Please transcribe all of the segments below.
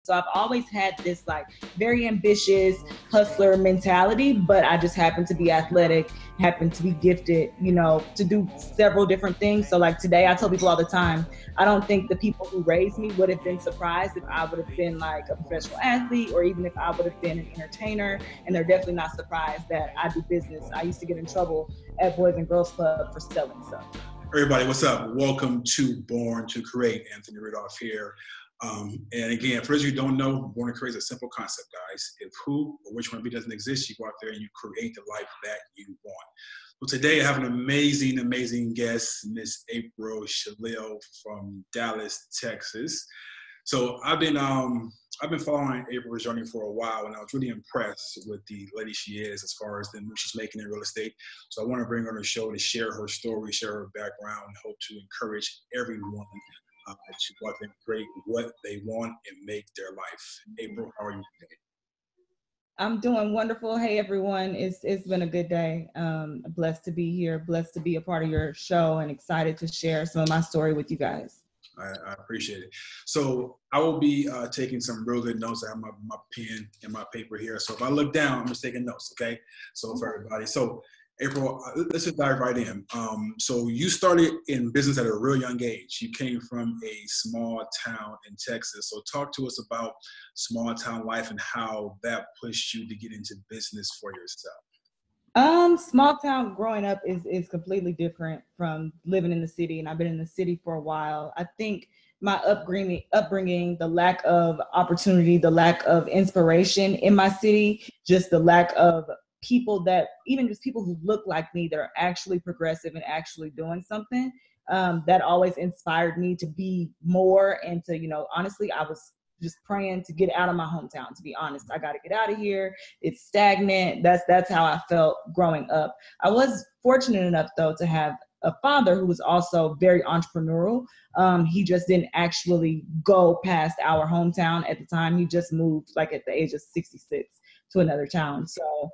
So I've always had this like very ambitious hustler mentality, but I just happen to be athletic, happen to be gifted, to do several different things. So like today, I tell people all the time, I don't think the people who raised me would have been surprised if I would have been like a professional athlete or even if I would have been an entertainer. And they're definitely not surprised that I do business. I used to get in trouble at Boys and Girls Club for selling stuff. Everybody, what's up? Welcome to Born to Create. Anthony Rudolph here. And again, for those of you who don't know, Born to Create is a simple concept, guys. If who or which one of you doesn't exist, you go out there and you create the life that you want. So today I have an amazing guest, Miss April Sha'Lil from Dallas, Texas. So I've been following April's journey for a while, and I was really impressed with the lady she is as far as the move she's making in real estate. So I want to bring her on the show to share her story, share her background, and hope to encourage everyone to go out there and create what they want and make their life. April, how are you today? I'm doing wonderful. Hey, everyone. It's been a good day. Blessed to be here, blessed to be a part of your show, and excited to share some of my story with you guys. I appreciate it. So I will be taking some real good notes. I have my pen and my paper here. So if I look down, I'm just taking notes, okay? So for everybody. So April, let's just dive right in. So you started in business at a real young age. You came from a small town in Texas. So talk to us about small town life and how that pushed you to get into business for yourself. Small town growing up is completely different from living in the city, and I've been in the city for a while. I think my upbringing, the lack of opportunity, the lack of inspiration in my city, just the lack of people even just people who look like me that are actually progressive and actually doing something, that always inspired me to be more and to, honestly, I was just praying to get out of my hometown, to be honest. I got to get out of here. It's stagnant. That's how I felt growing up. I was fortunate enough, though, to have a father who was also very entrepreneurial. He just didn't actually go past our hometown at the time. He just moved like at the age of 66 to another town. So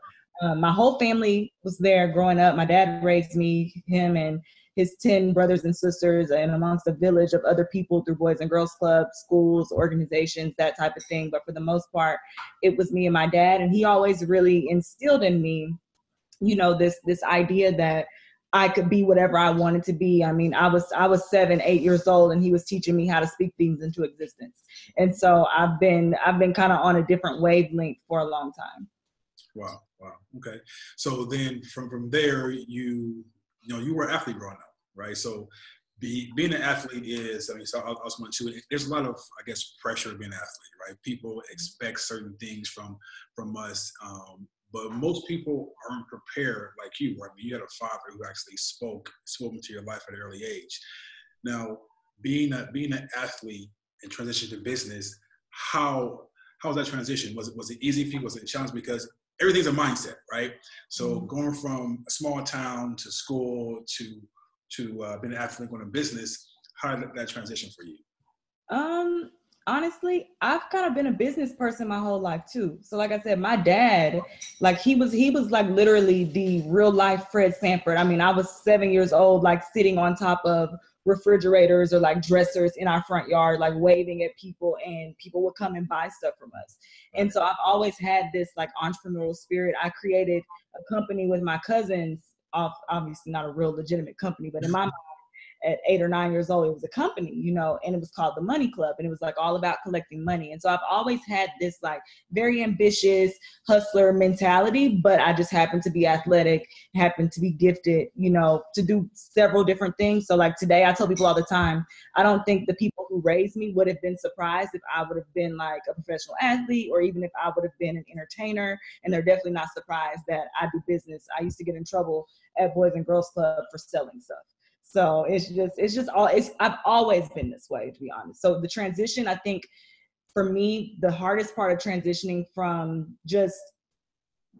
my whole family was there growing up. My dad raised me, him and his 10 brothers and sisters, and amongst a village of other people through Boys and Girls Clubs, schools, organizations, that type of thing. But for the most part, it was me and my dad. And he always really instilled in me, this idea that I could be whatever I wanted to be. I mean, I was 7, 8 years old, and he was teaching me how to speak things into existence. And so I've been kind of on a different wavelength for a long time. Wow. Okay. So then from there, you were an athlete growing up, right? So being an athlete is, so I also want to, there's a lot of, I guess, pressure to be an athlete, right? People expect certain things from us, but most people aren't prepared like you, right? I mean, you had a father who actually spoke into your life at an early age. Now, being an athlete and transition to business, how was that transition? Was it easy for you? Was it a challenge? Because everything's a mindset, right? So going from a small town to school to being an athlete going to business, how did that transition for you? Honestly, I've kind of been a business person my whole life too. So like I said, my dad, like he was like literally the real life Fred Sanford. I mean, I was 7 years old, like sitting on top of refrigerators or like dressers in our front yard, like waving at people, and people would come and buy stuff from us. And so I've always had this like entrepreneurial spirit. I created a company with my cousins, obviously not a real legitimate company, but in my mind, at 8 or 9 years old, it was a company, and it was called the Money Club, and it was like all about collecting money. And so I've always had this like very ambitious hustler mentality, but I just happened to be athletic, happened to be gifted, to do several different things. So like today, I tell people all the time, I don't think the people who raised me would have been surprised if I would have been like a professional athlete or even if I would have been an entertainer. And they're definitely not surprised that I do business. I used to get in trouble at Boys and Girls Club for selling stuff. So I've always been this way, to be honest. So the transition, I think for me, the hardest part of transitioning from just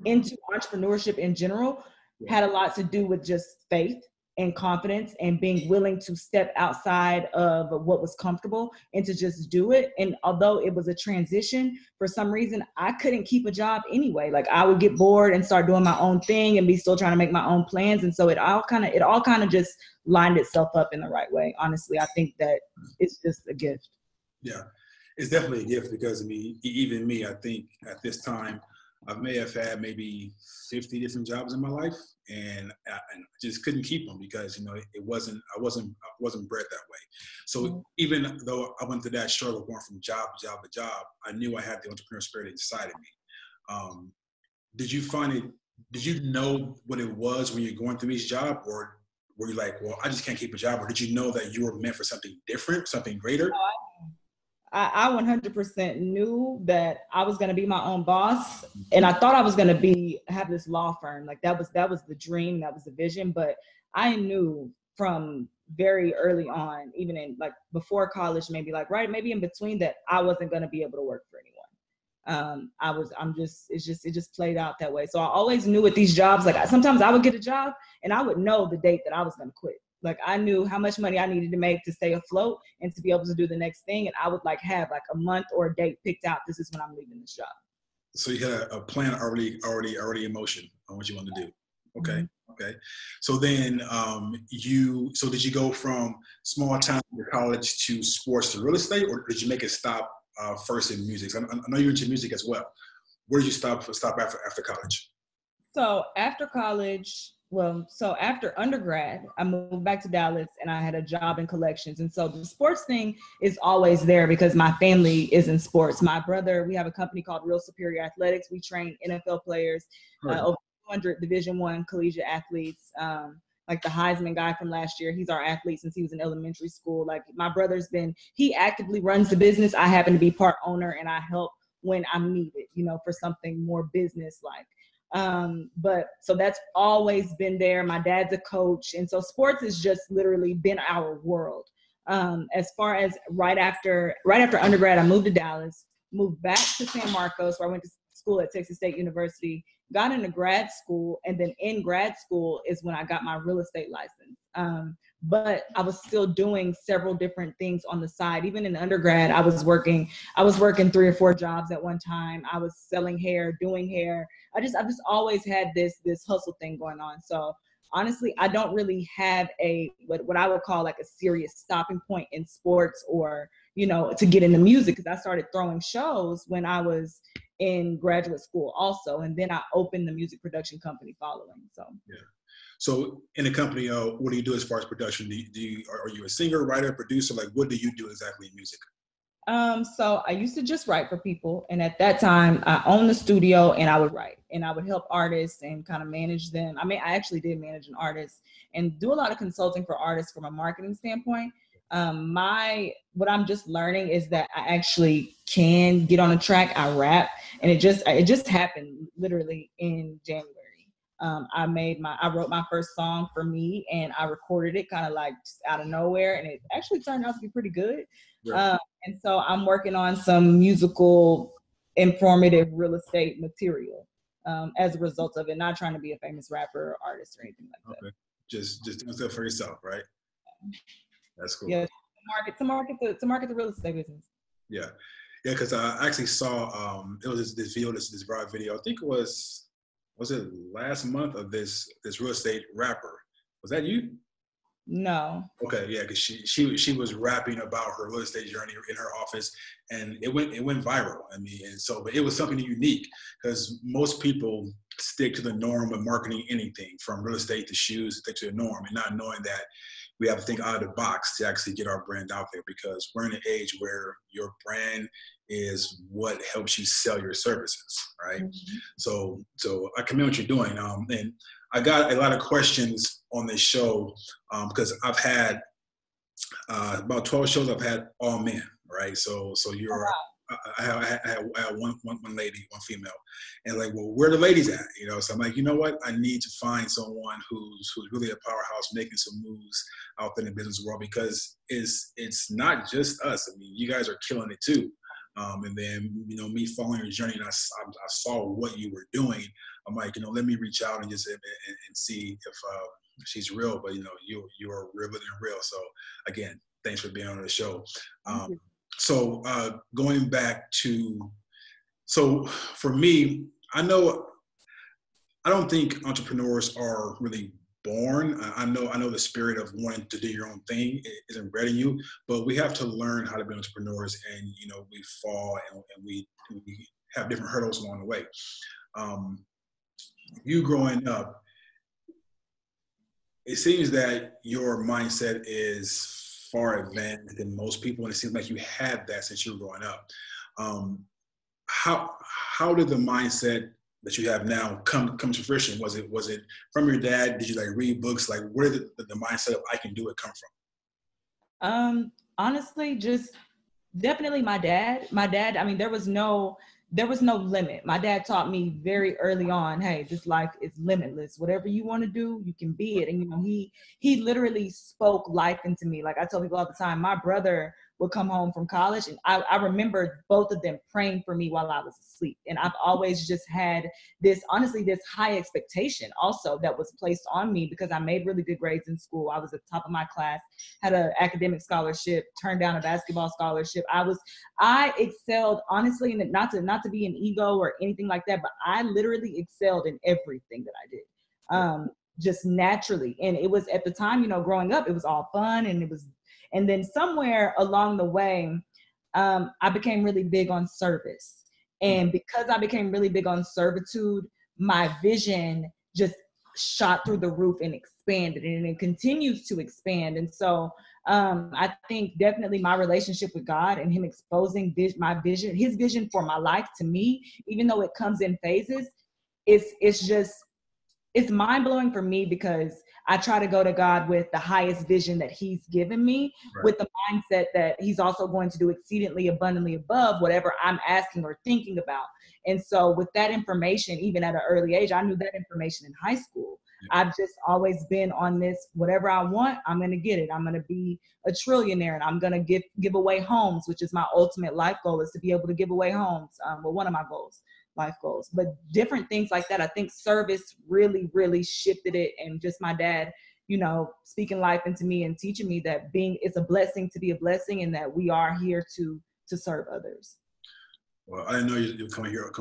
into entrepreneurship in general had a lot to do with just faith and confidence and being willing to step outside of what was comfortable and to just do it. And although it was a transition, for some reason, I couldn't keep a job anyway. Like I would get bored and start doing my own thing and be still trying to make my own plans. And so it all kind of just lined itself up in the right way. Honestly, I think that it's just a gift. Yeah. It's definitely a gift because I mean, even me, I think at this time, I may have had maybe 50 different jobs in my life, and I just couldn't keep them because I wasn't bred that way. So even though I went through that struggle going from job to job to job, I knew I had the entrepreneur spirit inside of me. Did you find it? Did you know what it was when you're going through each job, or were you like, well, I just can't keep a job, or did you know that you were meant for something different, something greater? I 100% knew that I was going to be my own boss, and I thought I was going to have this law firm. Like that was the dream, that was the vision. But I knew from very early on, even in like before college, maybe in between, that I wasn't going to be able to work for anyone. It just played out that way. So I always knew with these jobs, like sometimes I would get a job and I would know the date that I was going to quit. Like I knew how much money I needed to make to stay afloat and to be able to do the next thing. And I would like have like a month or a date picked out. This is when I'm leaving this job. So you had a plan already in motion on what you want to do. Okay. Mm-hmm. Okay. So then did you go from small town to college to sports to real estate, or did you make a stop first in music? I know you're into music as well. Where did you stop after college? So after college, after undergrad, I moved back to Dallas and I had a job in collections. And so the sports thing is always there because my family is in sports. My brother, we have a company called Real Superior Athletics. We train NFL players, over 200 Division I collegiate athletes. Like the Heisman guy from last year, he's our athlete since he was in elementary school. Like my brother's he actively runs the business. I happen to be part owner and I help when I'm needed, for something more business-like. But so that's always been there. My dad's a coach. And so sports has just literally been our world. As far as right after undergrad, I moved to Dallas, moved back to San Marcos, where I went to school at Texas State University, got into grad school. And then in grad school is when I got my real estate license. But I was still doing several different things on the side. Even in undergrad, I was working 3 or 4 jobs at one time. I was selling hair, doing hair. I've just always had this hustle thing going on. So honestly, I don't really have what I would call like a serious stopping point in sports or, to get into music, because I started throwing shows when I was in graduate school also. And then I opened the music production company following. So yeah. So in the company, what do you do as far as production? Are you a singer, writer, producer? Like, what do you do exactly in music? So I used to just write for people. And at that time I owned the studio and I would write and I would help artists and kind of manage them. I mean, I actually did manage an artist and do a lot of consulting for artists from a marketing standpoint. What I'm just learning is that I actually can get on a track. I rap, and it just happened literally in January. I wrote my first song for me and I recorded it kind of like just out of nowhere. And it actually turned out to be pretty good. Right. And so I'm working on some musical, informative real estate material as a result of it, not trying to be a famous rapper or artist or anything like that. Just doing stuff for yourself, right? That's cool. Yeah, to market the real estate business. Yeah. Yeah, because I actually saw it was this video, this viral video. I think it was it last month of this real estate rapper? Was that you? No. Okay, yeah, because she was rapping about her real estate journey in her office, and it went viral. I mean, and so but it was something unique because most people stick to the norm of marketing anything from real estate to shoes, stick to the norm, and not knowing that we have to think out of the box to actually get our brand out there, because we're in an age where your brand is what helps you sell your services, right? Mm-hmm. So I commend what you're doing. And I got a lot of questions on this show because I've had about 12 shows. I've had all men, right? So you're, oh, wow. I had one lady, one female, and like, well, where are the ladies at? So I'm like, you know what? I need to find someone who's really a powerhouse, making some moves out there in the business world, because it's not just us. I mean, you guys are killing it too. And then, me following your journey, and I saw what you were doing. I'm like, let me reach out and just and see if she's real. But you are realer than real. So again, thanks for being on the show. So going back to, for me, I don't think entrepreneurs are really born. I know the spirit of wanting to do your own thing is embedded in you, but we have to learn how to be entrepreneurs, and we fall and we have different hurdles along the way. You growing up, it seems that your mindset is far advanced than most people, and it seems like you had that since you were growing up. How did the mindset that you have now come to fruition? Was it from your dad? Did you like read books? Like, where did the mindset of I can do it come from? Honestly, just definitely my dad. I mean, there was no limit. My dad taught me very early on, hey, this life is limitless. Whatever you want to do, you can be it. And he literally spoke life into me. Like I tell people all the time, my brother would come home from college, and I remember both of them praying for me while I was asleep. And I've always just had this high expectation also that was placed on me because I made really good grades in school. I was at the top of my class, had an academic scholarship, turned down a basketball scholarship. I excelled, honestly, and not to be an ego or anything like that, but I literally excelled in everything that I did. Just naturally. And it was at the time, growing up, it was all fun, and then somewhere along the way, I became really big on service. And because I became really big on servitude, my vision just shot through the roof and expanded, and it continues to expand. And so I think definitely my relationship with God and him exposing his vision for my life to me, even though it comes in phases, it's mind-blowing for me because I try to go to God with the highest vision that he's given me, right, with the mindset that he's also going to do exceedingly abundantly above whatever I'm asking or thinking about. And so with that information, even at an early age, I knew that information in high school. Yeah. I've just always been on this, whatever I want, I'm going to get it. I'm going to be a trillionaire, and I'm going to give away homes, which is my ultimate life goal, is to be able to give away homes. One of my life goals, but different things like that. I think service really, really shifted it. And just my dad, speaking life into me and teaching me that it's a blessing to be a blessing, and that we are here to serve others. Well, I didn't know you would come here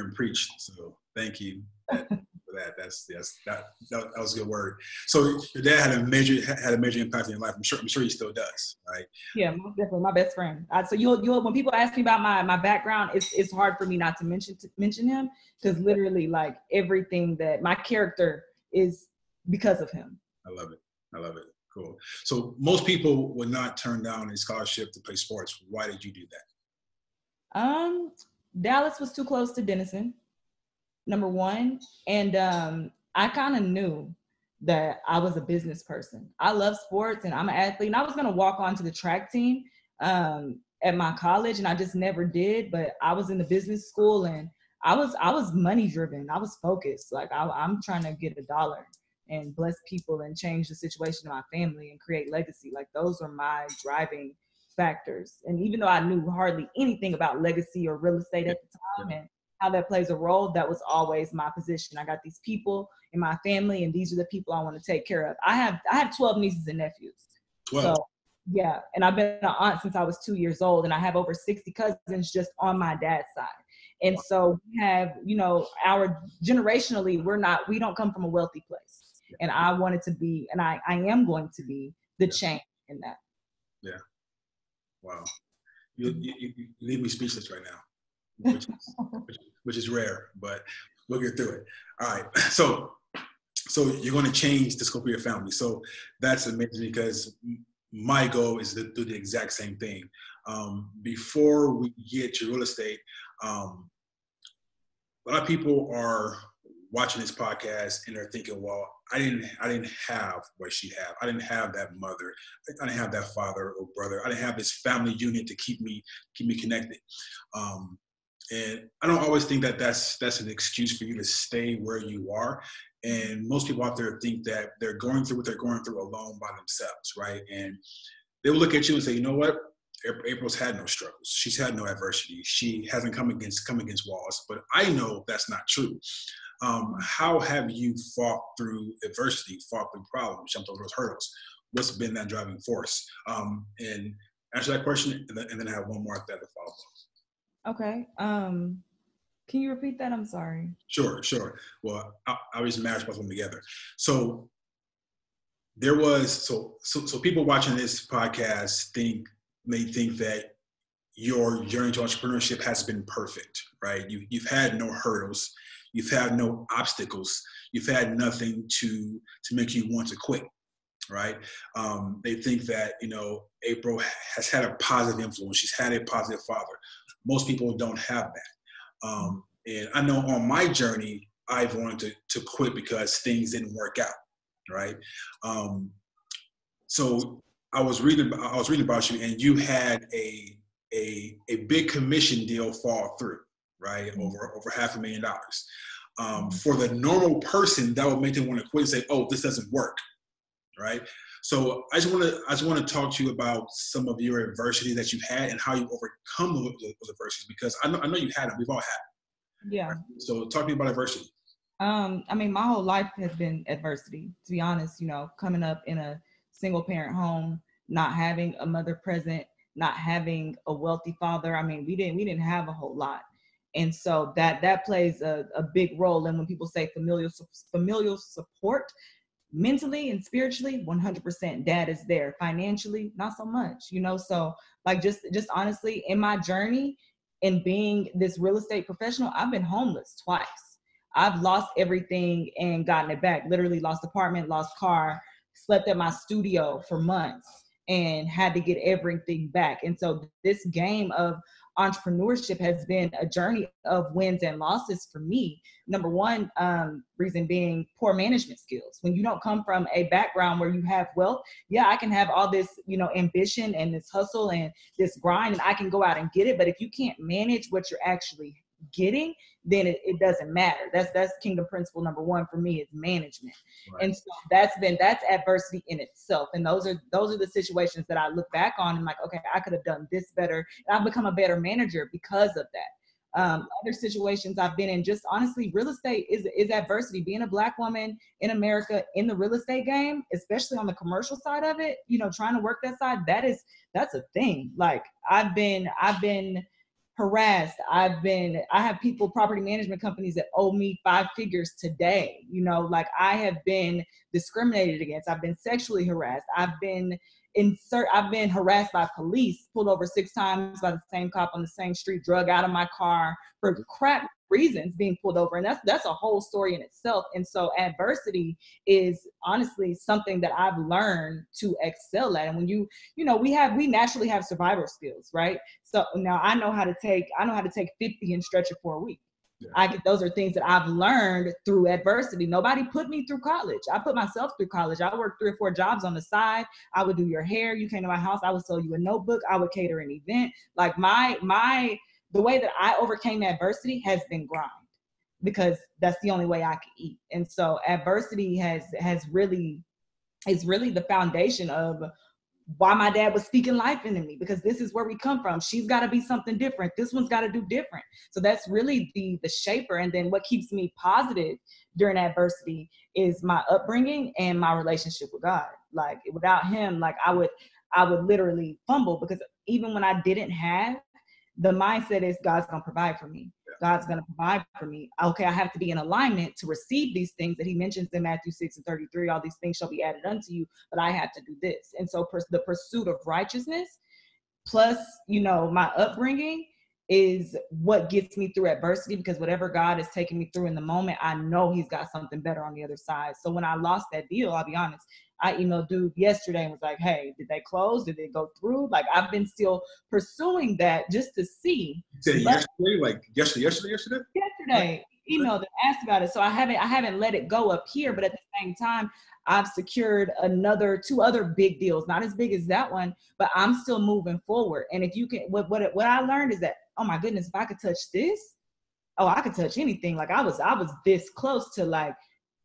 and preach. So thank you for that. That was a good word. So your dad had a major impact in your life. I'm sure he still does, right? Yeah, most definitely my best friend. So you'll when people ask me about my background, it's hard for me not to mention him, because literally, like, everything that my character is because of him. I love it. Cool. So most people would not turn down a scholarship to play sports. Why did you do that? Dallas was too close to Denison, number one. And I kind of knew that I was a business person. I love sports and I'm an athlete, and I was going to walk onto the track team at my college, and I just never did. But I was in the business school, and I was money driven. I was focused. Like I'm trying to get $1 and bless people and change the situation of my family and create legacy. Like those are my driving factors. And even though I knew hardly anything about legacy or real estate at the time and how that plays a role, that was always my position. I got these people in my family, and these are the people I want to take care of. I have 12 nieces and nephews. 12. So yeah, and I've been an aunt since I was 2 years old, and I have over 60 cousins just on my dad's side. And so we have, our generationally, we don't come from a wealthy place. And I wanted to be, and I am going to be the change in that. Yeah. Wow. You leave me speechless right now, which is rare, but we'll get through it. All right. So you're going to change the scope of your family. So that's amazing, because my goal is to do the exact same thing. Before we get to real estate, a lot of people are watching this podcast and they're thinking, well, I didn't have what she had. I didn't have that mother. I didn't have that father or brother. I didn't have this family unit to keep me connected. And I don't always think that that's an excuse for you to stay where you are. And most people out there think that they're going through what they're going through alone by themselves, right? And they will look at you and say, you know what? April's had no struggles. She's had no adversity. She hasn't come against walls. But I know that's not true. How have you fought through adversity, fought through problems, jumped over those hurdles? What's been that driving force? And answer that question, and then I have one more after that to follow up. Okay. Can you repeat that? I'm sorry. Sure. Well, I'll just mash both of them together. So there was, so people watching this podcast may think that your journey to entrepreneurship has been perfect, right? You've had no hurdles. You've had no obstacles. You've had nothing to make you want to quit, right? They think that, April has had a positive influence. She's had a positive father. Most people don't have that. And I know on my journey, I've wanted to quit because things didn't work out, right? So I was reading about you, and you had a big commission deal fall through, right? Over $500,000. For the normal person, that would make them want to quit and say, "Oh, this doesn't work," right? So I just want to talk to you about some of your adversity that you've had and how you overcome those adversities, because I know you had them. We've all had them. Yeah. Right? So talk to me about adversity. I mean, my whole life has been adversity, to be honest. Coming up in a single parent home, not having a mother present, not having a wealthy father. I mean, we didn't have a whole lot. And so that plays a big role. And when people say familial support, mentally and spiritually, 100%, dad is there. Financially, not so much, so like just honestly, in my journey in being this real estate professional, I've been homeless twice. I've lost everything and gotten it back. Literally lost apartment, lost car, slept at my studio for months and had to get everything back. And so this game of entrepreneurship has been a journey of wins and losses for me. Number one reason being poor management skills. When you don't come from a background where you have wealth, yeah, I can have all this, ambition and this hustle and this grind, and I can go out and get it. But if you can't manage what you're actually getting, then it doesn't matter. That's kingdom principle number one for me, is management. Right. And so that's adversity in itself. And those are the situations that I look back on and like, okay, I could have done this better. And I've become a better manager because of that. Other situations I've been in, just honestly, real estate is adversity. Being a Black woman in America in the real estate game, especially on the commercial side of it, trying to work that side, that's a thing. Like I've been harassed. I have people, property management companies that owe me 5 figures today. Like I have been discriminated against. I've been sexually harassed. I've been harassed by police, pulled over 6 times by the same cop on the same street, drug out of my car for crap reasons, being pulled over. And that's a whole story in itself. And so adversity is honestly something that I've learned to excel at. And when we naturally have survival skills, right? So now I know how to take 50 and stretch it for a week. Yeah. Those are things that I've learned through adversity. Nobody put me through college. I put myself through college. I worked 3 or 4 jobs on the side. I would do your hair. You came to my house, I would sell you a notebook. I would cater an event. Like the way that I overcame adversity has been grind, because that's the only way I can eat. And so adversity is really the foundation of why my dad was speaking life into me, because this is where we come from. She's got to be something different. This one's got to do different. So that's really the shaper. And then what keeps me positive during adversity is my upbringing and my relationship with God. Like without him, like I would literally fumble, because even when I didn't have, the mindset is God's going to provide for me. God's going to provide for me. Okay, I have to be in alignment to receive these things that he mentions in Matthew 6:33. All these things shall be added unto you, but I have to do this. And so the pursuit of righteousness plus, my upbringing is what gets me through adversity, because whatever God is taking me through in the moment, I know he's got something better on the other side. So when I lost that deal, I'll be honest, I emailed dude yesterday and was like, hey, did they close? Did they go through? Like, I've been still pursuing that just to see. Yesterday? Yesterday, emailed and asked about it. So I haven't let it go up here, but at the same time, I've secured 2 other big deals, not as big as that one, but I'm still moving forward. And if you can, what I learned is that, oh my goodness, if I could touch this, I could touch anything. Like I was this close to like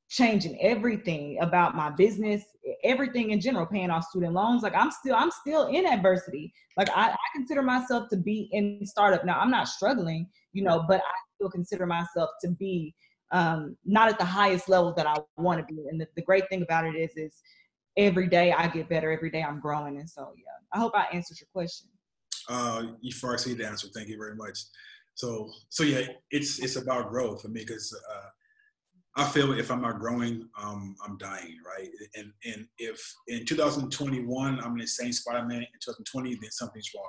changing everything about my business, everything in general, paying off student loans. Like I'm still in adversity. Like I consider myself to be in startup. Now I'm not struggling, but I still consider myself to be not at the highest level that I want to be. And the great thing about it is every day I get better. Every day I'm growing. And so, yeah, I hope I answered your question. You far exceeded the answer. Thank you very much. So yeah, it's about growth for me, because I feel if I'm not growing, I'm dying, right? And if in 2021 I'm in the same spot I'm in 2020, then something's wrong.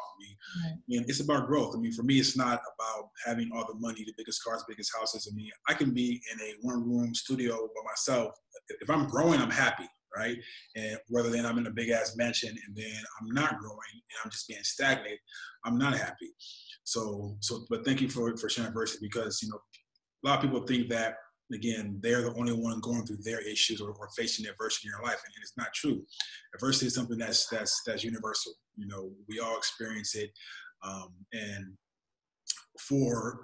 I mean, it's about growth. I mean, for me, it's not about having all the money, the biggest cars, biggest houses. I mean, I can be in a one-room studio by myself. If I'm growing, I'm happy, right? And rather than I'm in a big-ass mansion and then I'm not growing and I'm just being stagnant, I'm not happy. But thank you for sharing adversity, because, you know, a lot of people think that, again, they're the only one going through their issues or facing adversity in their life, and it's not true. Adversity is something that's universal. You know, we all experience it, and for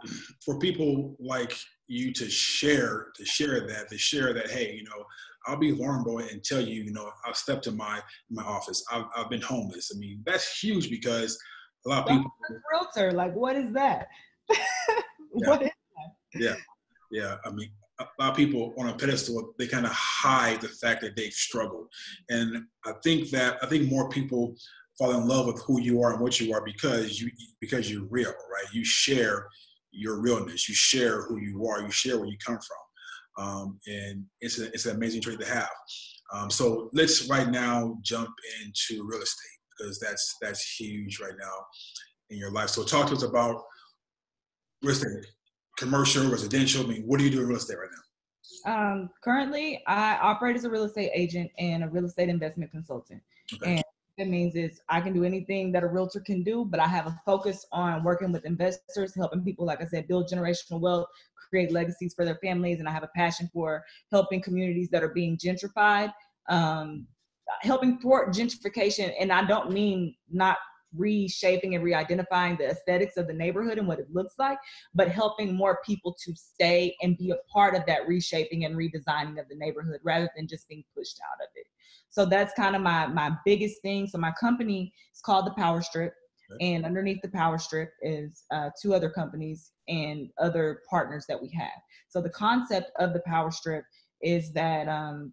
people like you to share that, hey, you know, I'll be vulnerable and tell you, you know, I'll step to my office. I've been homeless. I mean, that's huge, because a lot of people. Realtor, like, what is that? Yeah. What is that? Yeah. I mean, a lot of people on a pedestal, they kind of hide the fact that they've struggled. And I think more people fall in love with who you are and what you are because you're real, right? You share your realness, you share who you are, you share where you come from. And it's an amazing trait to have. So let's right now jump into real estate, because that's huge right now in your life. So talk to us about real estate. Commercial, residential. I mean, what do you do in real estate right now? Currently, I operate as a real estate agent and a real estate investment consultant. Okay. And what that means is I can do anything that a realtor can do, but I have a focus on working with investors, helping people, like I said, build generational wealth, create legacies for their families. And I have a passion for helping communities that are being gentrified, helping thwart gentrification. And I don't mean not reshaping and re-identifying the aesthetics of the neighborhood and what it looks like, but helping more people to stay and be a part of that reshaping and redesigning of the neighborhood rather than just being pushed out of it. So that's kind of my biggest thing. So my company is called The Power Strip, and underneath The Power Strip is 2 other companies and other partners that we have. So the concept of The Power Strip is that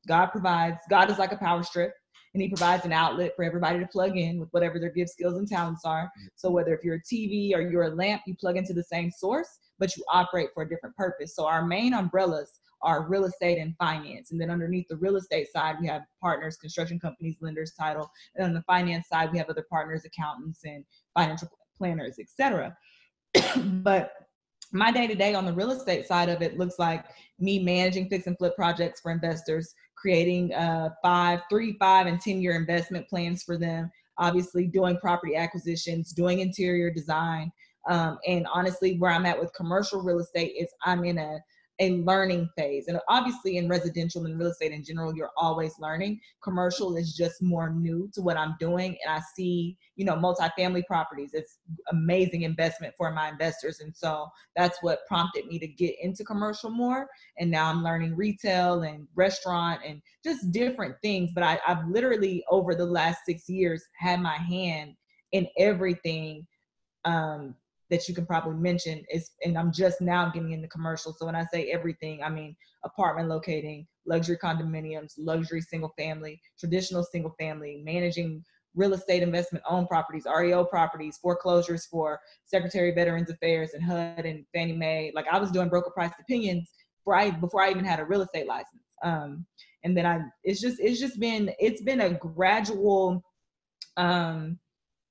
God is like a power strip, and he provides an outlet for everybody to plug in with whatever their gifts, skills, and talents are. So whether if you're a TV or you're a lamp, you plug into the same source, but you operate for a different purpose. So our main umbrellas are real estate and finance. And then underneath the real estate side, we have partners, construction companies, lenders, title. And on the finance side, we have other partners, accountants, and financial planners, etc. But my day-to-day on the real estate side of it looks like me managing fix and flip projects for investors, creating 3, 5, and 10-year investment plans for them, obviously doing property acquisitions, doing interior design. And honestly, where I'm at with commercial real estate is I'm in a learning phase. And obviously in residential and real estate in general, you're always learning. Commercial is just more new to what I'm doing. And I see, you know, multifamily properties. It's amazing investment for my investors. And so that's what prompted me to get into commercial more. And now I'm learning retail and restaurant and just different things. But I've literally over the last 6 years had my hand in everything that you can probably mention and I'm just now getting into commercial. So when I say everything, I mean apartment locating, luxury condominiums, luxury single family, traditional single family, managing real estate investment owned properties, REO properties, foreclosures for Secretary of Veterans Affairs and HUD and Fannie Mae. Like I was doing broker priced opinions before I even had a real estate license. And then it's been a gradual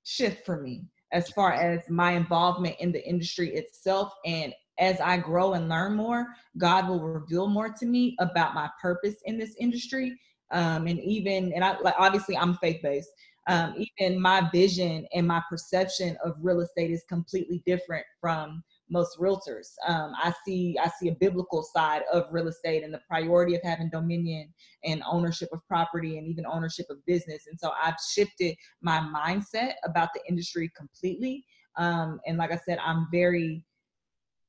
shift for me as far as my involvement in the industry itself. And as I grow and learn more, God will reveal more to me about my purpose in this industry. Obviously I'm faith-based. Even my vision and my perception of real estate is completely different from most realtors. I see a biblical side of real estate and the priority of having dominion and ownership of property and even ownership of business. And so I've shifted my mindset about the industry completely. And like I said, I'm very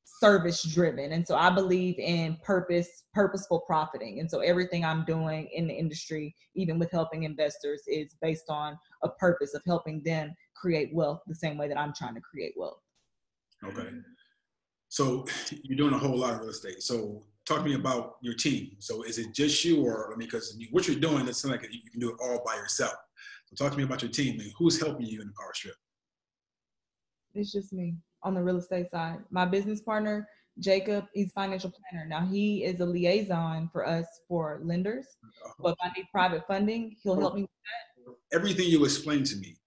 service driven. And so I believe in purposeful profiting. And so everything I'm doing in the industry, even with helping investors, is based on a purpose of helping them create wealth the same way that I'm trying to create wealth. Okay. So you're doing a whole lot of real estate. So talk to me about your team. So is it just you, or because what you're doing, it's like you can do it all by yourself. So talk to me about your team and who's helping you in the Power Strip. It's just me on the real estate side. My business partner, Jacob, he's financial planner. Now he is a liaison for us for lenders. So if I need private funding, he'll help me with Everything you explained to me,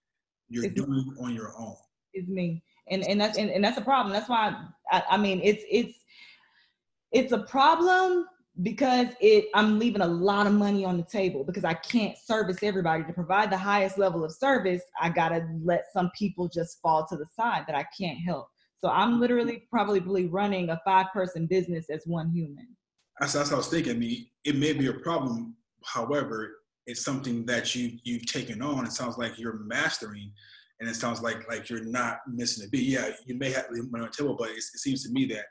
you're that. doing on your own. It's me. And that's a problem. That's why I mean it's a problem because I'm leaving a lot of money on the table because I can't service everybody. To provide the highest level of service, I gotta let some people just fall to the side that I can't help. So I'm literally probably running a 5-person business as one human. That's what I was thinking. I mean, it may be a problem. However, it's something that you've taken on. It sounds like you're mastering, and it sounds like you're not missing a beat. Yeah, you may have the money on the table, but it seems to me that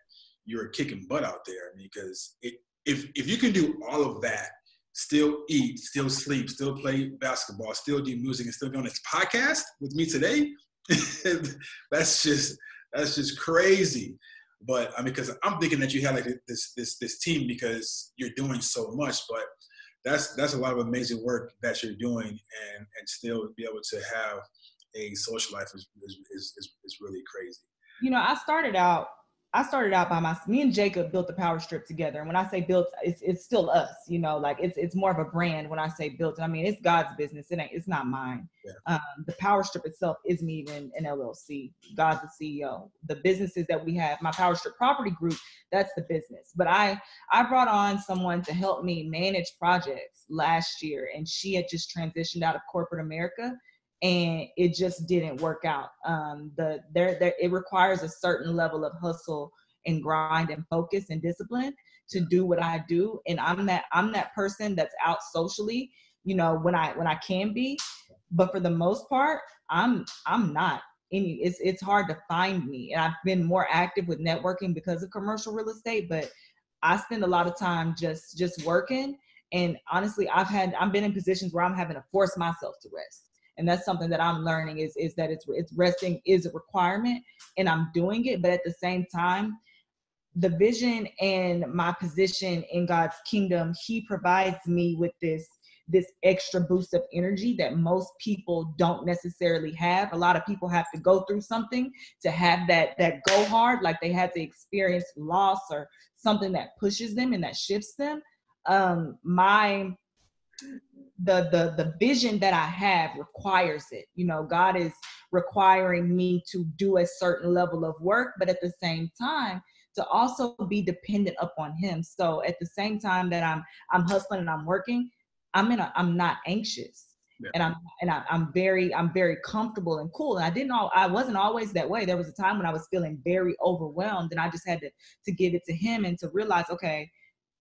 you're kicking butt out there. I mean, because if you can do all of that, still eat, still sleep, still play basketball, still do music, and still be on this podcast with me today, that's just crazy. But I mean, because I'm thinking that you have like this team because you're doing so much, but that's a lot of amazing work that you're doing, and still be able to have a social life is really crazy. You know, I started out by me and Jacob built the power strip together. And when I say built, it's still us, you know, like it's more of a brand when I say built. I mean, it's God's business. It's not mine. Yeah. The power strip itself isn't even an LLC. God's the CEO. The businesses that we have, my power strip property group, that's the business. But I brought on someone to help me manage projects last year, and she had just transitioned out of corporate America. And it just didn't work out. It requires a certain level of hustle and grind and focus and discipline to do what I do. And I'm that person that's out socially, you know, when I can be, but for the most part, I'm not. It's hard to find me. And I've been more active with networking because of commercial real estate, but I spend a lot of time just working. And honestly, I've been in positions where I'm having to force myself to rest. And that's something that I'm learning is that it's resting is a requirement, and I'm doing it. But at the same time, the vision and my position in God's kingdom, He provides me with this extra boost of energy that most people don't necessarily have. A lot of people have to go through something to have that go hard, like they had to experience loss or something that pushes them and that shifts them. The vision that I have requires it. You know, God is requiring me to do a certain level of work, but at the same time, to also be dependent upon Him. So at the same time that I'm hustling and I'm working, I'm not anxious. Yeah. And I'm very comfortable and cool. And I wasn't always that way. There was a time when I was feeling very overwhelmed, and I just had to give it to Him and to realize, okay,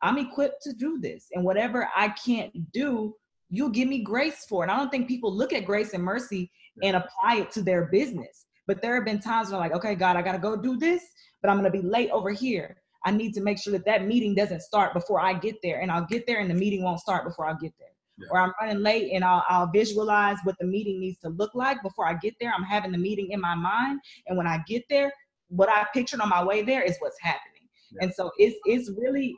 I'm equipped to do this, and whatever I can't do, you'll give me grace for it. And I don't think people look at grace and mercy and apply it to their business. But there have been times when I'm like, okay, God, I got to go do this, but I'm going to be late over here. I need to make sure that meeting doesn't start before I get there. And I'll get there and the meeting won't start before I get there. Yeah. Or I'm running late and I'll visualize what the meeting needs to look like before I get there. I'm having the meeting in my mind. And when I get there, what I pictured on my way there is what's happening. Yeah. And so it's really,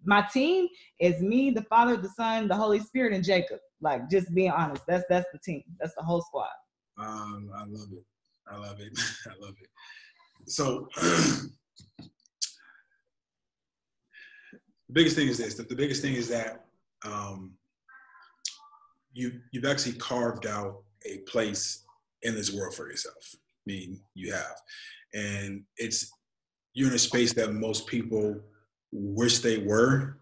my team is me, the Father, the Son, the Holy Spirit, and Jacob. Like, just being honest, that's the team. That's the whole squad. I love it. I love it. I love it. So the biggest thing is this. The biggest thing is that you've actually carved out a place in this world for yourself. I mean, you have. And you're in a space that most people wish they were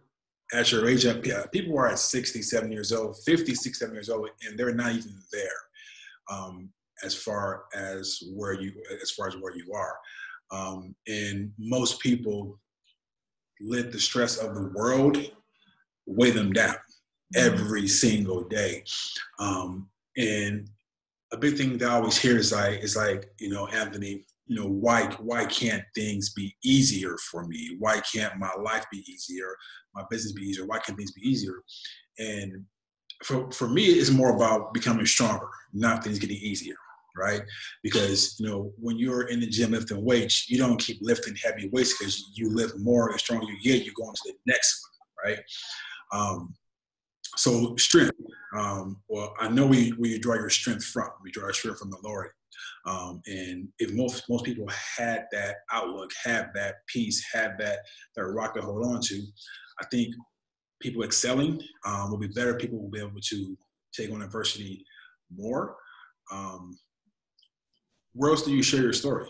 at your age. People are at 60, 70 years old, 50, 60, 70 years old, and they're not even there as far as where you are. And most people let the stress of the world weigh them down every single day. And a big thing that I always hear is like, you know, Anthony, you know, why can't things be easier for me? Why can't my life be easier? My business be easier? Why can't things be easier? And for me, it's more about becoming stronger, not things getting easier, right? Because, you know, when you're in the gym lifting weights, you don't keep lifting heavy weights because you lift more and stronger you get, you go on to the next one, right? So strength. Well, I know where you draw your strength from. We draw our strength from the Lord. And if most people had that outlook, have that peace, have that rock to hold on to, I think people excelling will be better. People will be able to take on adversity more. Where else do you share your story?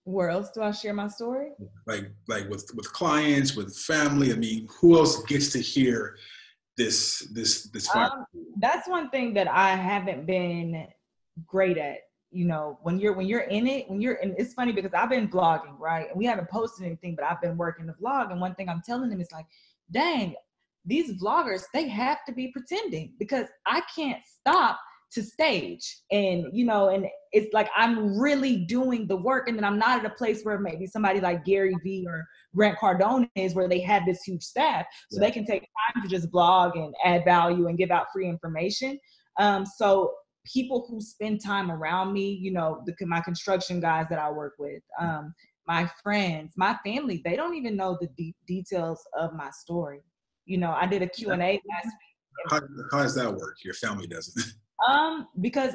Where else do I share my story? Like with clients, with family. I mean, who else gets to hear this? That's one thing that I haven't been great at. You know, when you're in it, it's funny because I've been vlogging, right? And we haven't posted anything, but I've been working the vlog. And one thing I'm telling them is like, dang, these vloggers, they have to be pretending because I can't stop to stage. And, you know, and it's like, I'm really doing the work. And then I'm not at a place where maybe somebody like Gary Vee or Grant Cardone is, where they have this huge staff. So they can take time to just vlog and add value and give out free information. So people who spend time around me, you know, my construction guys that I work with, my friends, my family, they don't even know the deep details of my story. You know, I did a Q&A last week. How does that work? Your family doesn't. Because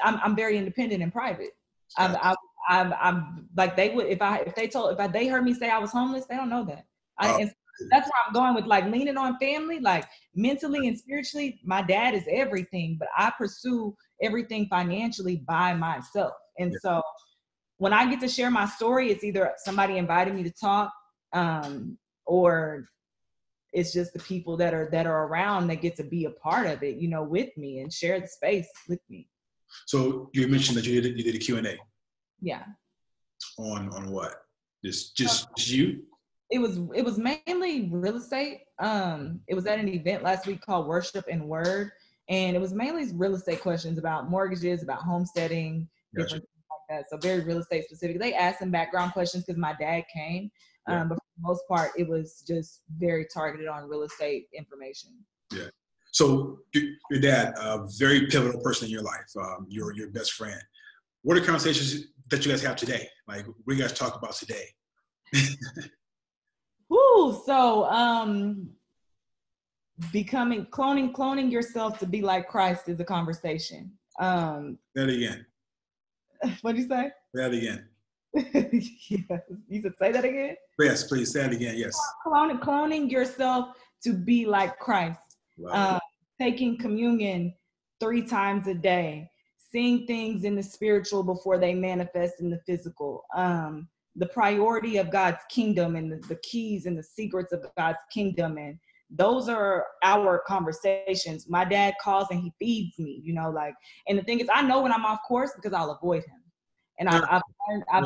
I'm very independent and private. I'm like, they would, if they heard me say I was homeless, they don't know that. And that's where I'm going with like leaning on family, like mentally and spiritually. My dad is everything, but I pursue everything financially by myself. And so when I get to share my story, it's either somebody invited me to talk, or it's just the people that are around that get to be a part of it, you know, with me and share the space with me. So you mentioned that you did a Q&A. Yeah. On what? Just you? It was mainly real estate. It was at an event last week called Worship and Word, and it was mainly real estate questions about mortgages, about homesteading, different things like that. So very real estate specific. They asked some background questions because my dad came, but for the most part, it was just very targeted on real estate information. Yeah. So your dad, a very pivotal person in your life, your best friend. What are conversations that you guys have today? Like, what do you guys talk about today? Woo! So, cloning yourself to be like Christ is a conversation. Say that again. What'd you say? Say that again. Yes. You said say that again? Yes, please say it again. Yes. Cloning yourself to be like Christ. Wow. Taking communion 3 times a day, seeing things in the spiritual before they manifest in the physical. The priority of God's kingdom and the keys and the secrets of God's kingdom. And those are our conversations. My dad calls and he feeds me, you know, like, and the thing is, I know when I'm off course because I'll avoid him. And I've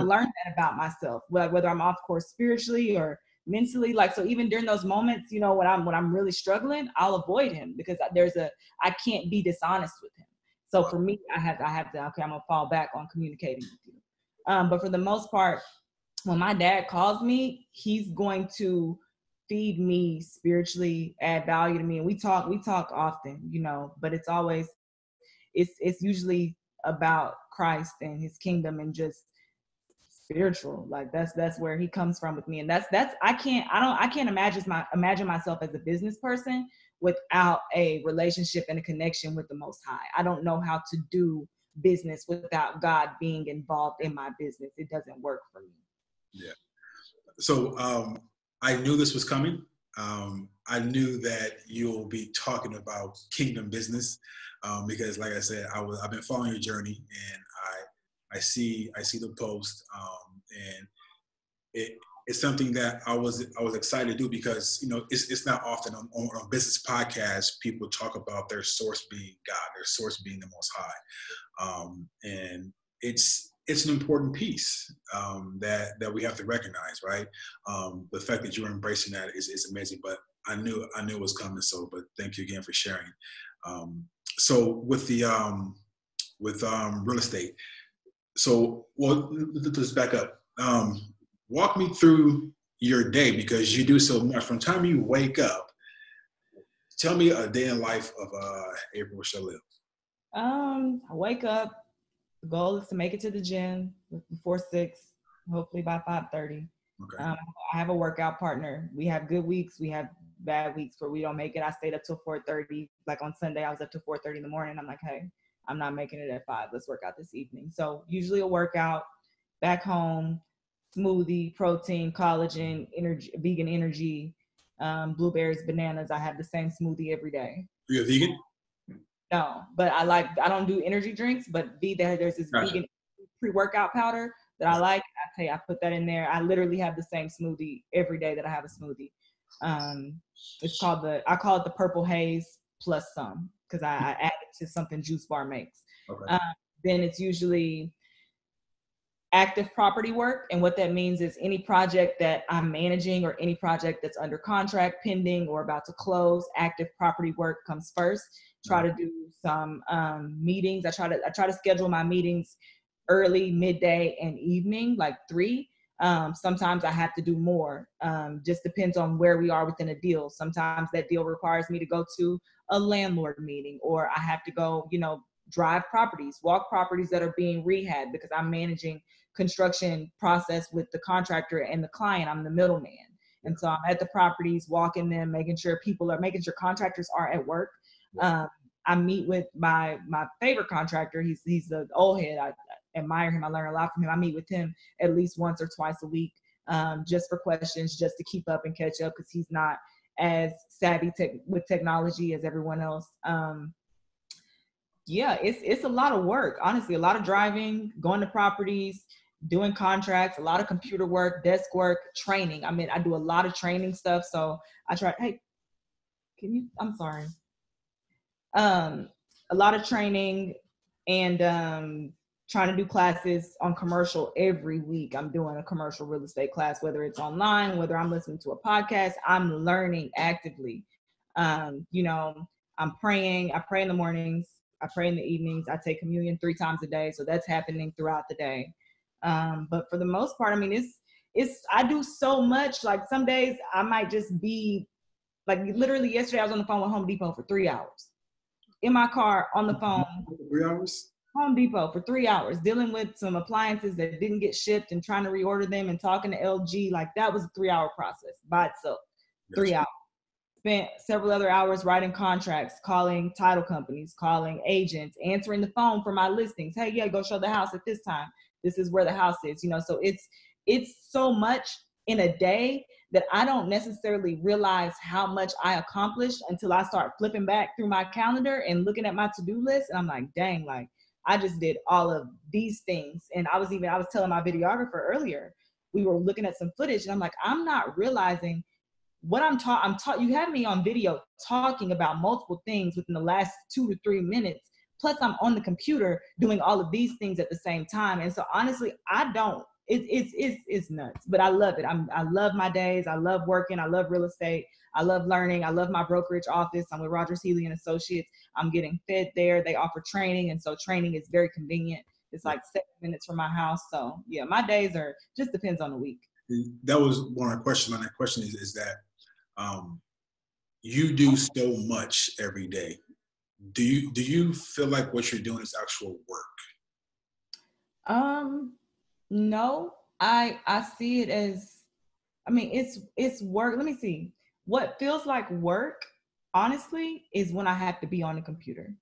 learned that about myself, like whether I'm off course spiritually or mentally, like, so even during those moments, you know, when I'm really struggling, I'll avoid him because I can't be dishonest with him. So for me, I have to, okay, I'm gonna fall back on communicating with you. But for the most part, when my dad calls me, he's going to feed me spiritually, add value to me. And we talk often, you know, but it's usually about Christ and his kingdom and just spiritual. Like that's where he comes from with me. And I can't imagine myself as a business person without a relationship and a connection with the Most High. I don't know how to do business without God being involved in my business. It doesn't work for me. Yeah. So I knew this was coming. I knew that you'll be talking about kingdom business because, like I said, I've been following your journey, and I see the post, and it's something that I was excited to do because, you know, it's not often on business podcasts people talk about their source being God, their source being the Most High, and it's an important piece that we have to recognize, right? The fact that you're embracing that is amazing. But I knew it was coming. So, but thank you again for sharing. So with the real estate. So, well, let's back up. Walk me through your day because you do so much. From the time you wake up, tell me a day in life of April Sha'Lil. I wake up. The goal is to make it to the gym before 6, hopefully by 5:30. Okay. I have a workout partner. We have good weeks. We have bad weeks where we don't make it. I stayed up till 4:30. Like on Sunday, I was up till 4:30 in the morning. I'm like, hey, I'm not making it at 5. Let's work out this evening. So usually a workout, back home, smoothie, protein, collagen, energy, vegan energy, blueberries, bananas. I have the same smoothie every day. Are you a vegan? No, but I don't do energy drinks, but there's this vegan pre-workout powder that I like. I tell you, I put that in there. I literally have the same smoothie every day that I have a smoothie. I call it the purple haze plus some, because I add it to something Juice Bar makes. Okay. Then it's usually active property work. And what that means is any project that I'm managing or any project that's under contract, pending, or about to close, active property work comes first. Try to do some meetings. I try to schedule my meetings early, midday, and evening, like 3. Sometimes I have to do more. Just depends on where we are within a deal. Sometimes that deal requires me to go to a landlord meeting, or I have to go, drive properties, walk properties that are being rehabbed, because I'm managing construction process with the contractor and the client. I'm the middleman. And so I'm at the properties, walking them, making sure contractors are at work. I meet with my favorite contractor. He's the old head. I admire him. I learn a lot from him. I meet with him at least once or twice a week, just for questions, just to keep up and catch up, because he's not as savvy with technology as everyone else. It's a lot of work, honestly, a lot of driving, going to properties, doing contracts, a lot of computer work, desk work, training. I mean, I do a lot of training stuff. So I try, hey, I'm sorry. A lot of training and trying to do classes on commercial every week. I'm doing a commercial real estate class, whether it's online, whether I'm listening to a podcast, I'm learning actively. I'm praying. I pray in the mornings. I pray in the evenings. I take communion 3 times a day. So that's happening throughout the day. But for the most part, I mean, I do so much. Like some days I might just be like, literally yesterday I was on the phone with Home Depot for 3 hours. In my car on the phone. 3 hours? Home Depot for 3 hours, dealing with some appliances that didn't get shipped and trying to reorder them, and talking to LG. Like, that was a 3-hour process by itself. 3 hours. Spent several other hours writing contracts, calling title companies, calling agents, answering the phone for my listings. Hey, yeah, go show the house at this time. This is where the house is. So it's so much in a day that I don't necessarily realize how much I accomplished until I start flipping back through my calendar and looking at my to-do list. And I'm like, dang, like I just did all of these things. And I was telling my videographer earlier, we were looking at some footage, and I'm like, I'm not realizing what you have me on video talking about multiple things within the last 2 to 3 minutes. Plus I'm on the computer doing all of these things at the same time. And so honestly, it's nuts, but I love it. I love my days. I love working. I love real estate. I love learning. I love my brokerage office. I'm with Rogers, Healy & Associates. I'm getting fed there. They offer training. And so training is very convenient. It's like 7 minutes from my house. So yeah, my days just depends on the week. That was one of my questions. My next question is that you do so much every day. Do you feel like what you're doing is actual work? No, I see it as, I mean, it's work. Let me see. What feels like work, honestly, is when I have to be on the computer.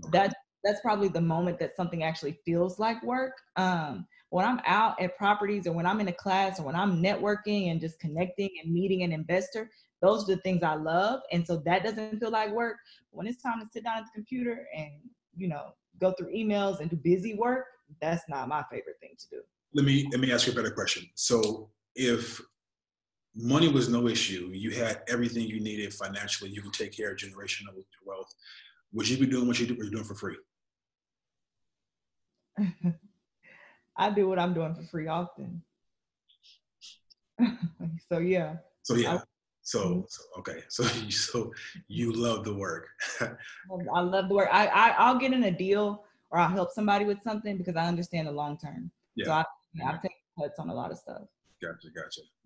Okay. That's probably the moment that something actually feels like work. When I'm out at properties, or when I'm in a class, or when I'm networking and just connecting and meeting an investor, those are the things I love. And so that doesn't feel like work. When it's time to sit down at the computer and, go through emails and do busy work, that's not my favorite thing to do. Let me ask you a better question. So if money was no issue, you had everything you needed financially, you could take care of generational wealth, would you be doing what you're doing for free? I do what I'm doing for free often. So yeah. Okay. So you love the work. I love the work. I'll get in a deal, or I'll help somebody with something because I understand the long term. Yeah. So I've taken cuts on a lot of stuff. Gotcha.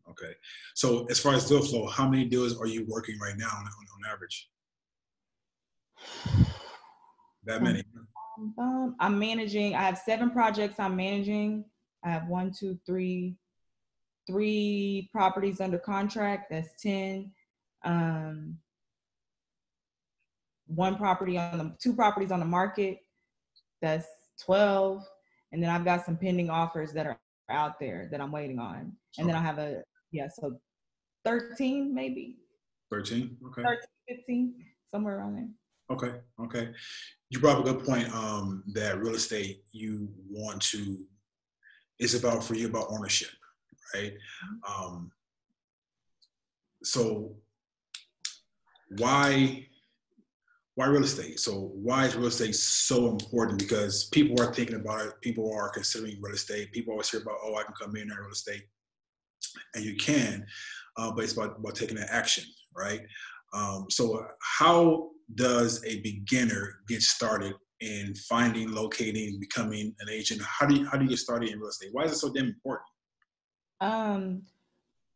Okay. So as far as deal flow, how many deals are you working right now on average? That many? I'm managing. I have 7 projects I'm managing. I have 3 properties under contract. That's 10. 2 properties on the market. That's 12. And then I've got some pending offers that are out there that I'm waiting on. And then I have so 13 maybe. 13, okay. 13, 15, somewhere around there. Okay. You brought up a good point, that real estate it's about for you about ownership, right? So why real estate? So why is real estate so important? Because people are thinking about it. People are considering real estate. People always hear about, I can come in real estate, and you can, but it's about taking that action, right? So how does a beginner get started in finding, locating, becoming an agent? How do you get started in real estate? Why is it so damn important?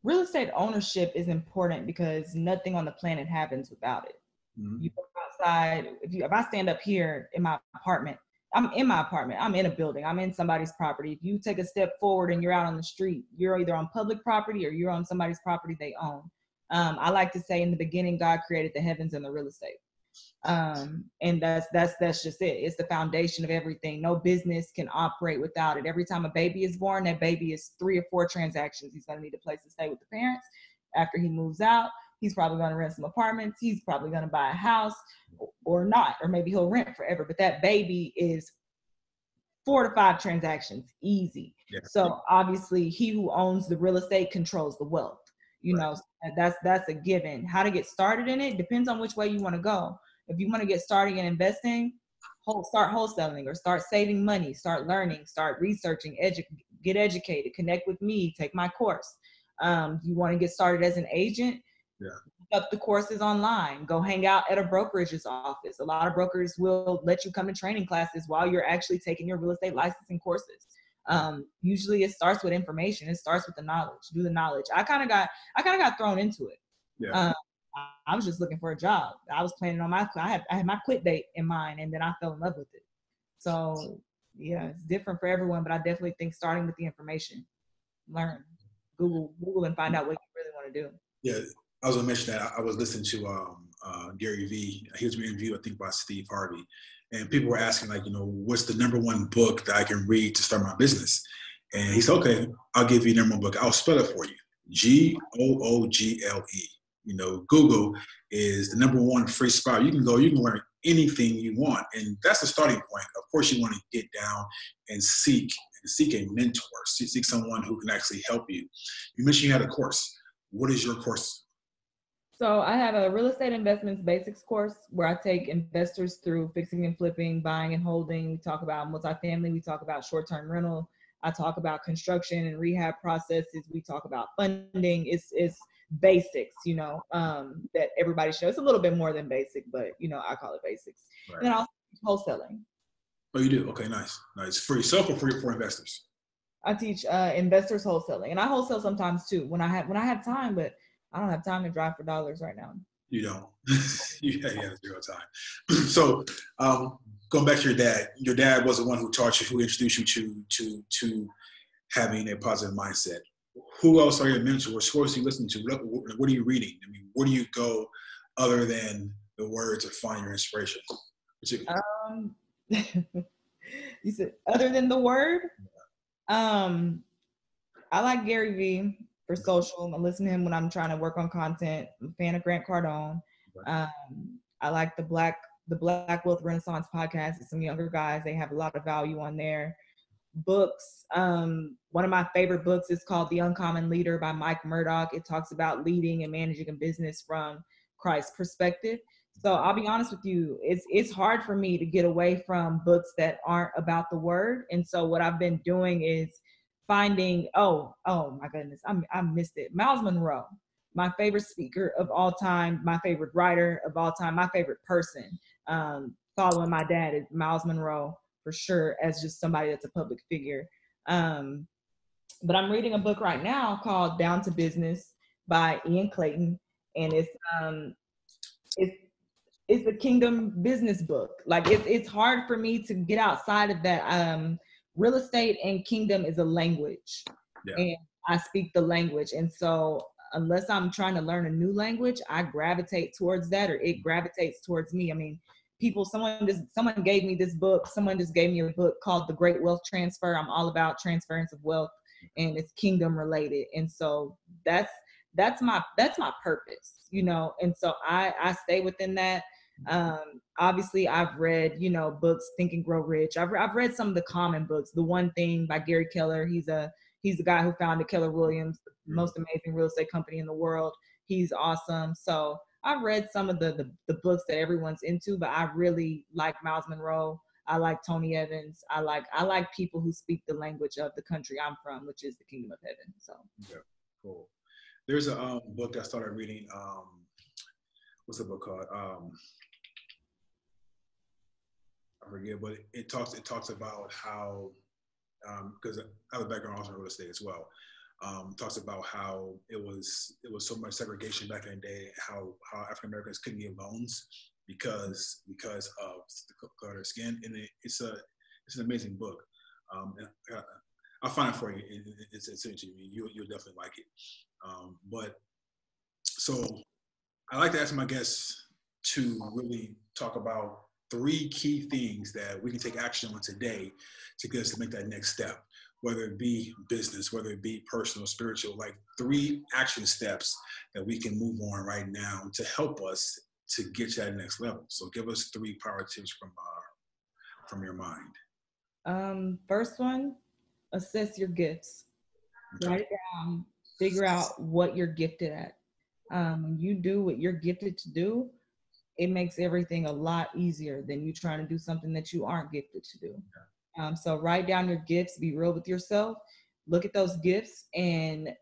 Real estate ownership is important because nothing on the planet happens without it. You go outside. If I stand up here in my apartment, I'm in my apartment. I'm in a building. I'm in somebody's property. If you take a step forward and you're out on the street, you're either on public property or you're on somebody's property they own. I like to say in the beginning, God created the heavens and the real estate. And that's just it. It's the foundation of everything. No business can operate without it. Every time a baby is born, that baby is 3 or 4 transactions. He's going to need a place to stay with the parents. After he moves out, he's probably going to rent some apartments. He's probably going to buy a house or not, or maybe he'll rent forever. But that baby is 4 to 5 transactions, easy. Yeah. So obviously he who owns the real estate controls the wealth. You know, that's a given. How to get started in it depends on which way you want to go. If you want to get started in investing, start wholesaling or start saving money, start learning, start researching, get educated, connect with me, take my course. You want to get started as an agent, look up the courses online, go hang out at a brokerage's office. A lot of brokers will let you come to training classes while you're actually taking your real estate licensing courses. Usually it starts with information. It starts with the knowledge. Do the knowledge. I kind of got thrown into it. Yeah. I was just looking for a job. I was planning on I had my quit date in mind, and then I fell in love with it. So yeah, it's different for everyone, but I definitely think starting with the information, learn, Google and find out what you really want to do. Yeah. I was gonna mention that I was listening to Gary Vee. He was being interviewed, I think, by Steve Harvey, and people were asking, like, what's the number one book that I can read to start my business? And he said, okay, I'll give you the number one book. I'll spell it for you. Google. Google is the number one free spot. You can learn anything you want, and that's the starting point. Of course, you want to get down and seek a mentor, seek someone who can actually help you. You mentioned you had a course. What is your course? So I have a real estate investments basics course where I take investors through fixing and flipping, buying and holding. We talk about multifamily. We talk about short-term rental. I talk about construction and rehab processes. We talk about funding. It's basics, that everybody should know. It's a little bit more than basic, but I call it basics. Right. And then also wholesaling. Oh, you do? Okay, nice. For yourself or for investors? I teach investors wholesaling, and I wholesale sometimes too when I have time, but I don't have time to drive for dollars right now. You don't. You have 0 time. So going back to your dad was the one who taught you, who introduced you to having a positive mindset. Who else are your mentors? Who else do you listen to? What are you reading? I mean, where do you go other than the words to find your inspiration? You said other than the word? I like Gary Vee for social. I listen to him when I'm trying to work on content. I'm a fan of Grant Cardone. I like the Black Wealth Renaissance podcast. It's some younger guys. They have a lot of value on there. Books. One of my favorite books is called The Uncommon Leader by Mike Murdock. It talks about leading and managing a business from Christ's perspective. So I'll be honest with you, it's hard for me to get away from books that aren't about the word. And so what I've been doing is finding, oh my goodness, I missed it. Miles Monroe, my favorite speaker of all time, my favorite writer of all time, my favorite person. Following my dad is Miles Monroe for sure, as just somebody that's a public figure. But I'm reading a book right now called Down to Business by Ian Clayton, and it's a kingdom business book. Like it's hard for me to get outside of that. Real estate and kingdom is a language, and I speak the language. And so unless I'm trying to learn a new language, I gravitate towards that, or it gravitates towards me. I mean, someone gave me this book. Someone just gave me a book called The Great Wealth Transfer. I'm all about transference of wealth, and it's kingdom related. And so that's my purpose, you know. And so I stay within that. Obviously I've read, you know, books, Think and Grow Rich. I've read some of the common books. The One Thing by Gary Keller. He's the guy who founded Keller Williams, the most amazing real estate company in the world. He's awesome. So I've read some of the books that everyone's into, but I really like Miles Monroe. I like Tony Evans. I like people who speak the language of the country I'm from, which is the Kingdom of Heaven. So yeah, cool. There's a book I started reading. What's the book called? I forget, but it talks about how, because I have a background also in real estate as well. Talks about how it was so much segregation back in the day, how African Americans couldn't get loans because of the color of their skin, and it's an amazing book. And I'll find it for you. It's essentially you'll definitely like it. But so I like to ask my guests to really talk about 3 key things that we can take action on today to get us to make that next step, whether it be business, whether it be personal, spiritual, like 3 action steps that we can move on right now to help us to get to that next level. So give us 3 power tips from your mind. First one, assess your gifts. Okay. Write it down, figure out what you're gifted at. When you do what you're gifted to do, it makes everything a lot easier than you trying to do something that you aren't gifted to do. So write down your gifts, be real with yourself, look at those gifts and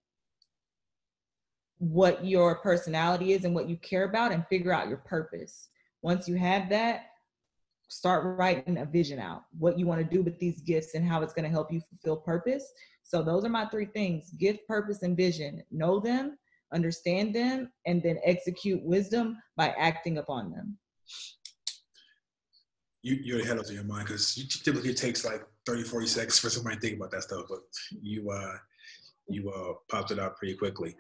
what your personality is and what you care about, and figure out your purpose. Once you have that, start writing a vision out, what you want to do with these gifts and how it's going to help you fulfill purpose. So those are my 3 things: gift, purpose, and vision. Know them, understand them, and then execute wisdom by acting upon them. You're ahead of your mind, because typically it takes like 30, 40 seconds for somebody to think about that stuff, but you popped it out pretty quickly.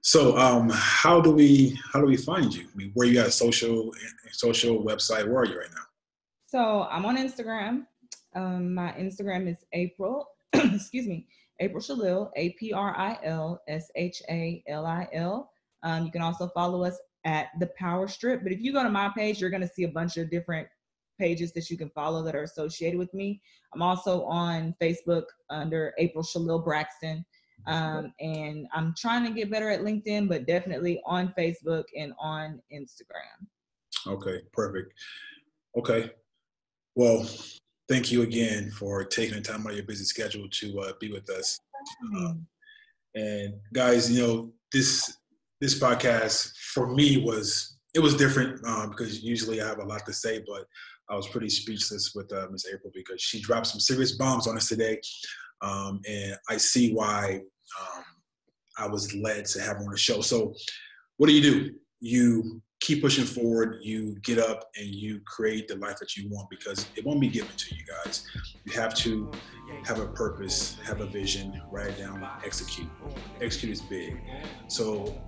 So how do we find you? I mean, where you at? Social website? Where are you right now? So I'm on Instagram. My Instagram is April, excuse me, April Sha'Lil, APRIL SHALIL. You can also follow us at The Power Strip. But if you go to my page, you're going to see a bunch of different pages that you can follow that are associated with me. I'm also on Facebook under April Sha'Lil Braxton. And I'm trying to get better at LinkedIn, but definitely on Facebook and on Instagram. Okay, perfect. Okay. Well, thank you again for taking the time out of your busy schedule to be with us. And guys, you know, this podcast for me was different because usually I have a lot to say, but I was pretty speechless with Miss April because she dropped some serious bombs on us today. And I see why I was led to have her on the show. So what do? You keep pushing forward, you get up and you create the life that you want, because it won't be given to you guys. You have to have a purpose, have a vision, write it down, execute. Execute is big. So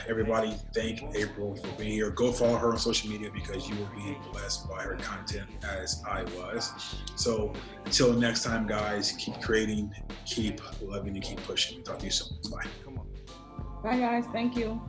everybody, thank April for being here. Go follow her on social media because you will be blessed by her content as I was. So until next time, guys, keep creating, keep loving, and keep pushing. Talk to you soon. Bye. Bye, guys. Thank you.